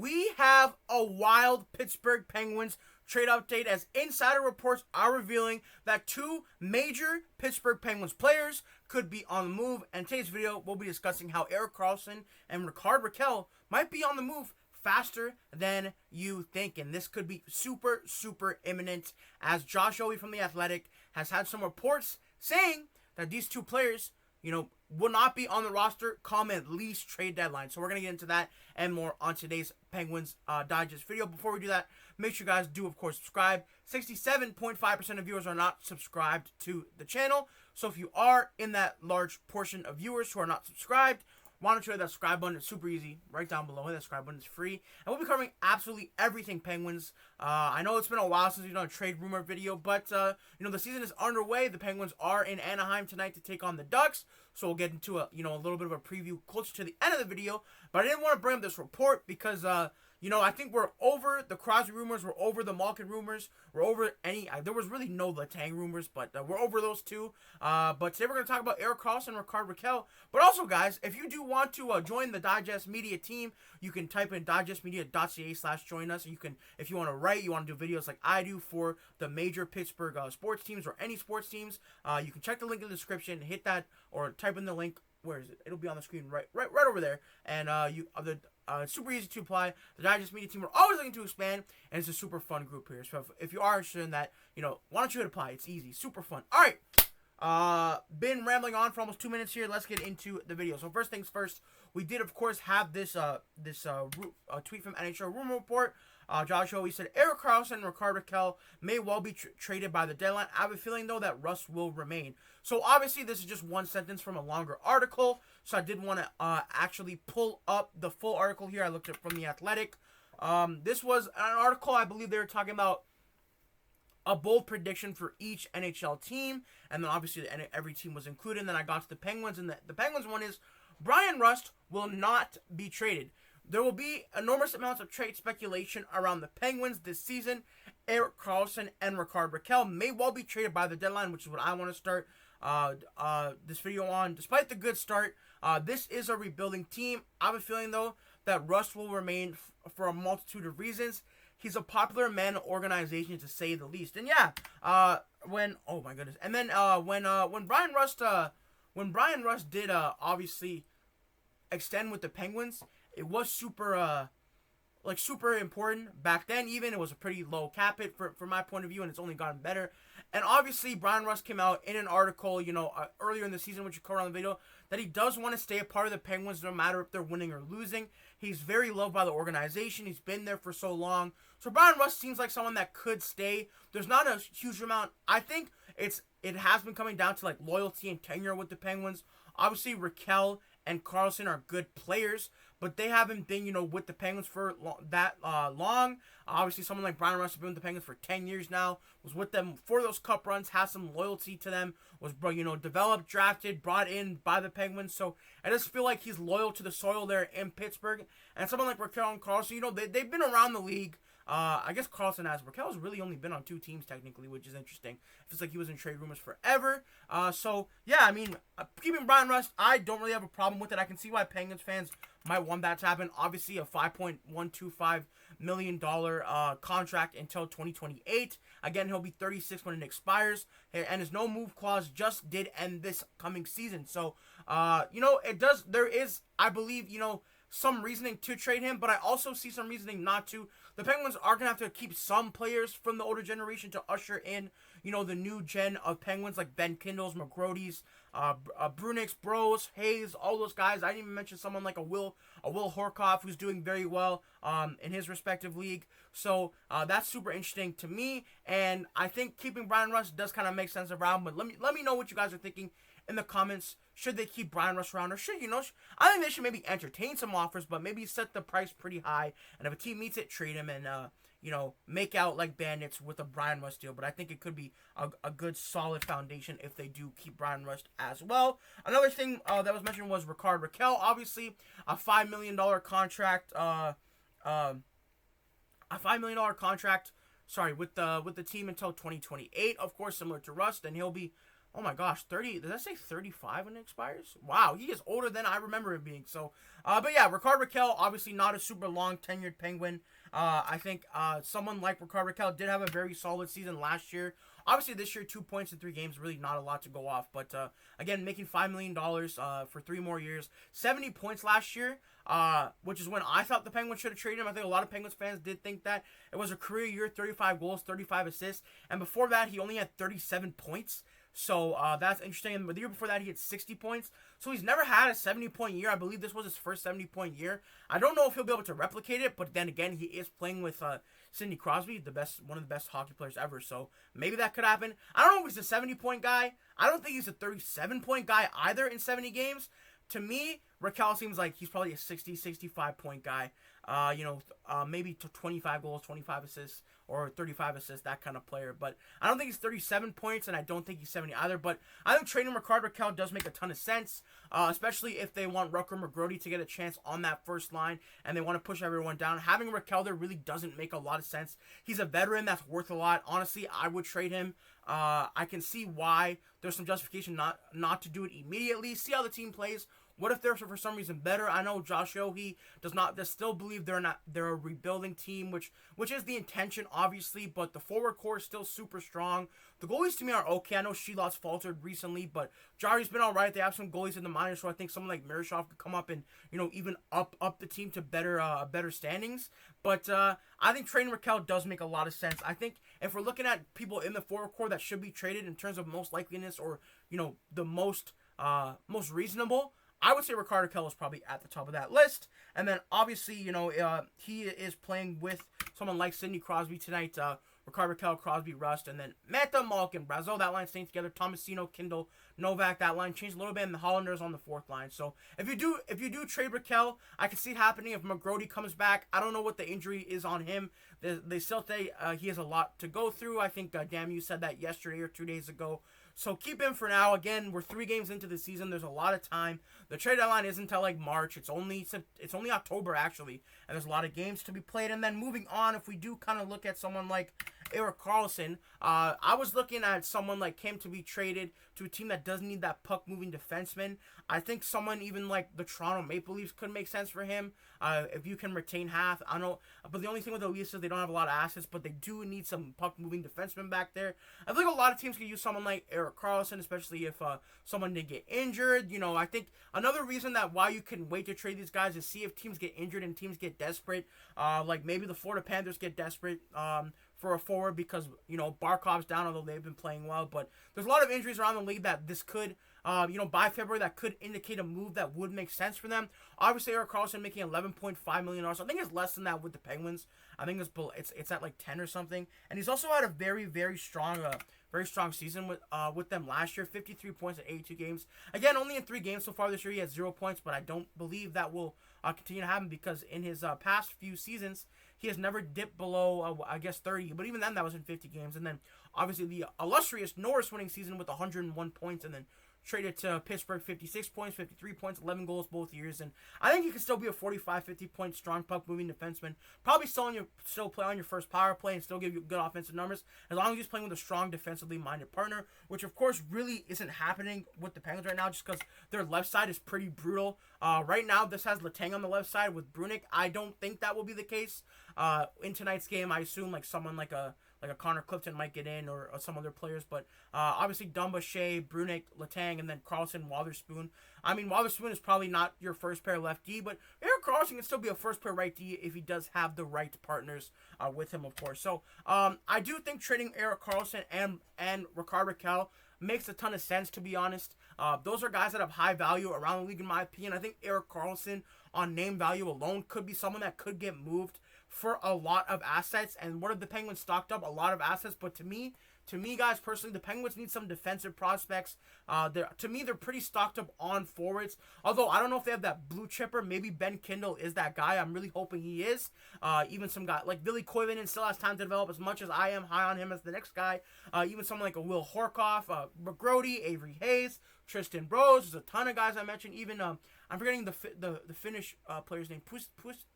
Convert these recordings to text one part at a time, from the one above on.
we have a wild Pittsburgh Penguins trade update as insider reports are revealing that two major Pittsburgh Penguins players could be on the move. And in today's video, we'll be discussing how Erik Karlsson and Rakell might be on the move faster than you think. And this could be super, super imminent, as Josh Owie from The Athletic has had some reports saying that these two players, will not be on the roster come at least trade deadline. So we're going to get into that and more on today's Penguins Digest video. Before we do that, make sure you guys do, of course, subscribe. 67.5% of viewers are not subscribed to the channel. So if you are in that large portion of viewers who are not subscribed, why don't you hit that subscribe button? It's super easy. Right down below, hit that subscribe button. It's free. And we'll be covering absolutely everything Penguins. I know it's been a while since we've done a trade rumor video, but, the season is underway. The Penguins are in Anaheim tonight to take on the Ducks. So we'll get into a little bit of a preview closer to the end of the video. But I didn't want to bring up this report because, I think we're over the Crosby rumors. We're over the Malkin rumors. We're over there was really no Letang rumors, but we're over those two. But today we're going to talk about Erik Karlsson, Rakell. But also, guys, if you do want to join the Digest Media team, you can type in digestmedia.ca/join us. You can, if you want to write, you want to do videos like I do for the major Pittsburgh sports teams or any sports teams, you can check the link in the description, hit that, or type in the link. Where is it? It'll be on the screen right over there. And it's super easy to apply. The Digest Media team, we're always looking to expand, and it's a super fun group here. So if you are interested in that, why don't you hit apply? It's easy, super fun. All right. Been rambling on for almost 2 minutes here. Let's get into the video. So first things first, we did of course have this tweet from NHL Rumor Report. Josh Owie said Erik Karlsson and Rakell may well be traded by the deadline. I have a feeling though that Russ will remain. So obviously this is just one sentence from a longer article. So I did want to actually pull up the full article here. I looked at it from The Athletic. This was an article, I believe they were talking about a bold prediction for each NHL team, and then obviously every team was included. And then I got to the Penguins, and the Penguins one is Bryan Rust will not be traded. There will be enormous amounts of trade speculation around the Penguins this season. Erik Karlsson and Rakell may well be traded by the deadline, which is what I want to start this video on. Despite the good start, this is a rebuilding team. I have a feeling, though, that Rust will remain for a multitude of reasons. He's a popular man in the organization, to say the least. And yeah, when Bryan Rust did obviously extend with the Penguins, it was super important back then. Even it was a pretty low cap hit from my point of view, and it's only gotten better. And obviously, Bryan Rust came out in an article, earlier in the season, which you covered on the video, that he does want to stay a part of the Penguins no matter if they're winning or losing. He's very loved by the organization. He's been there for so long. So Bryan Rust seems like someone that could stay. There's not a huge amount. I think it has been coming down to like loyalty and tenure with the Penguins. Obviously, Rakell and Karlsson are good players, but they haven't been, with the Penguins for that long. Obviously, someone like Bryan Rust has been with the Penguins for 10 years now, was with them for those cup runs, has some loyalty to them, was, developed, drafted, brought in by the Penguins. So I just feel like he's loyal to the soil there in Pittsburgh. And someone like Rakell and Karlsson, they've been around the league. I guess Karlsson has. Rakell's really only been on 2 teams technically, which is interesting. It feels like he was in trade rumors forever. So yeah, I mean, keeping Bryan Rust, I don't really have a problem with it. I can see why Penguins fans might want that to happen. Obviously, a $5.125 million contract until 2028. Again, he'll be 36 when it expires, and his no move clause just did end this coming season. So, it does. There is, I believe, some reasoning to trade him, but I also see some reasoning not to. The Penguins are going to have to keep some players from the older generation to usher in, the new gen of Penguins, like Ben Kindles, McGrody's, Brunics, Bros, Hayes, all those guys. I didn't even mention someone like a Will Horkoff, who's doing very well in his respective league. So that's super interesting to me, and I think keeping Bryan Rust does kind of make sense around. But let me know what you guys are thinking in the comments. Should they keep Bryan Rust around, or should, I think they should maybe entertain some offers, but maybe set the price pretty high, and if a team meets it, trade him, and make out like bandits with a Bryan Rust deal. But I think it could be a good solid foundation if they do keep Bryan Rust as well. Another thing that was mentioned was Rakell. Obviously, a $5 million contract. A $5 million contract. Sorry, with the team until 2028. Of course, similar to Rust, and he'll be Oh my gosh, 30. Does that say 35 when it expires? Wow, he is older than I remember him being. So, but yeah, Rickard Rakell, obviously not a super long tenured Penguin. I think someone like Rickard Rakell did have a very solid season last year. Obviously, this year, 2 points in 3 games, really not a lot to go off. But again, making $5 million for 3 more years. 70 points last year, which is when I thought the Penguins should have traded him. I think a lot of Penguins fans did think that. It was a career year, 35 goals, 35 assists. And before that, he only had 37 points. So that's interesting. And the year before that, he had 60 points. So he's never had a 70-point year. I believe this was his first 70-point year. I don't know if he'll be able to replicate it, but then again, he is playing with Sidney Crosby, one of the best hockey players ever. So maybe that could happen. I don't know if he's a 70-point guy. I don't think he's a 37-point guy either in 70 games. To me, Rakell seems like he's probably a 60, 65-point guy. Maybe 25 goals, 25 assists, or 35 assists, that kind of player. But I don't think he's 37 points, and I don't think he's 70 either. But I think trading Rickard Rakell does make a ton of sense, especially if they want Rucker McGrody to get a chance on that first line, and they want to push everyone down. Having Rakell there really doesn't make a lot of sense. He's a veteran that's worth a lot. Honestly, I would trade him. I can see why there's some justification not to do it immediately. See how the team plays. What if they're for some reason better? I know Josh Yohe does still believe they're a rebuilding team, which is the intention, obviously, but the forward core is still super strong. The goalies to me are okay. I know Shilot's faltered recently, but Jari's been alright. They have some goalies in the minors, so I think someone like Miroshov could come up and, even up the team to better standings. But I think trading Rakell does make a lot of sense. I think if we're looking at people in the forward core that should be traded in terms of most likeliness or, the most reasonable, I would say Rickard Rakell is probably at the top of that list. And then, obviously, he is playing with someone like Sidney Crosby tonight. Rickard Rakell, Crosby, Rust, and then Mata, Malkin, Brazeau, that line staying together. Tomasino, Kindle, Novak, that line changed a little bit, and the Hollanders on the fourth line. So if you do trade Rakell, I can see it happening if McGrody comes back. I don't know what the injury is on him. They still say he has a lot to go through. I think Damn You said that yesterday or 2 days ago. So keep him for now. Again, we're 3 games into the season. There's a lot of time. The trade deadline isn't until like March. It's only October actually, and there's a lot of games to be played. And then moving on, if we do kind of look at someone like Erik Karlsson, I was looking at someone like him to be traded to a team that doesn't need that puck-moving defenseman. I think someone even like the Toronto Maple Leafs could make sense for him. If you can retain half, I don't know. But the only thing with the Leafs is they don't have a lot of assets, but they do need some puck-moving defensemen back there. I think a lot of teams could use someone like Erik Karlsson, especially if someone did get injured. I think another reason that why you can wait to trade these guys is see if teams get injured and teams get desperate. Like maybe the Florida Panthers get desperate for a forward because, Barkov's down, although they've been playing well. But there's a lot of injuries around the league that this could, by February, that could indicate a move that would make sense for them. Obviously, Erik Karlsson making $11.5 million. I think it's less than that with the Penguins. I think it's at like 10 or something. And he's also had a very, very strong season with them last year. 53 points in 82 games. Again, only in 3 games so far this year he has 0 points, but I don't believe that will continue to happen because in his past few seasons he has never dipped below 30. But even then, that was in 50 games. And then obviously the illustrious Norris winning season with 101 points, and then traded to Pittsburgh, 56 points, 53 points, 11 goals both years. And I think he can still be a 45, 50-point strong puck-moving defenseman. Probably still play on your first power play and still give you good offensive numbers as long as he's playing with a strong defensively minded partner, which of course really isn't happening with the Penguins right now just because their left side is pretty brutal. Right now, this has Letang on the left side with Brunick. I don't think that will be the case. In tonight's game, I assume like someone like a Connor Clifton might get in or some other players, but obviously Dumba, Shea, Brunick, Letang, and then Karlsson, Wotherspoon. I mean, Wotherspoon is probably not your first pair left D, but Erik Karlsson can still be a first pair right D if he does have the right partners with him, of course. So I do think trading Erik Karlsson and Rickard Rakell makes a ton of sense, to be honest. Those are guys that have high value around the league, in my opinion. I think Erik Karlsson, on name value alone, could be someone that could get moved for a lot of assets. And what have the Penguins stocked up? A lot of assets. But to me, guys, personally, the Penguins need some defensive prospects. To me, they're pretty stocked up on forwards. Although, I don't know if they have that blue chipper. Maybe Ben Kindle is that guy. I'm really hoping he is. Even some guy like Billy Koivunen still has time to develop as much as I am high on him as the next guy. Even someone like a Will Horkoff, McGrody, Avery Hayes, Tristan Rose. There's a ton of guys I mentioned. Even, I'm forgetting the Finnish player's name.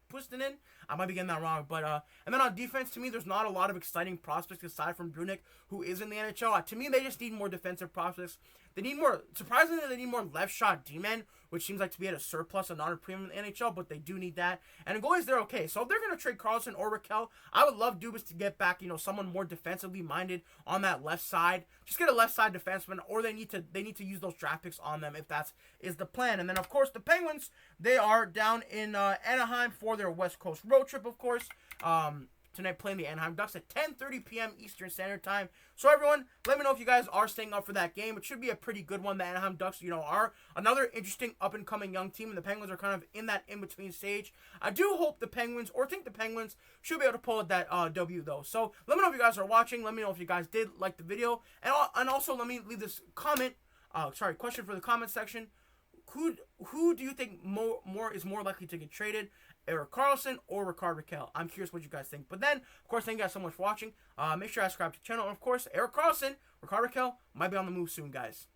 Puistinen. I might be getting that wrong, but and then on defense, to me, there's not a lot of exciting prospects aside from Brunick, who is in the NHL. To me, they just need more defensive prospects. They need more. Surprisingly, they need more left shot D-men, which seems like to be at a surplus and not a premium in the NHL, but they do need that. And goalies, they're okay. So if they're going to trade Karlsson or Rakell, I would love Dubas to get back, someone more defensively minded on that left side. Just get a left side defenseman, or they need to use those draft picks on them if that is the plan. And then, of course, the Penguins, they are down in Anaheim for their West Coast road trip, of course. Tonight playing the Anaheim Ducks at 10:30 p.m. Eastern Standard Time. So everyone, let me know if you guys are staying up for that game. It should be a pretty good one. The Anaheim Ducks, are another interesting up-and-coming young team, and the Penguins are kind of in that in-between stage. I do hope the Penguins, or think the Penguins, should be able to pull out that W, though. So let me know if you guys are watching. Let me know if you guys did like the video. And also, let me leave this question for the comment section. Who do you think is more likely to get traded? Erik Karlsson or Rakell? I'm curious what you guys think. But then, of course, thank you guys so much for watching. Make sure I subscribe to the channel. And, of course, Erik Karlsson, Rakell might be on the move soon, guys.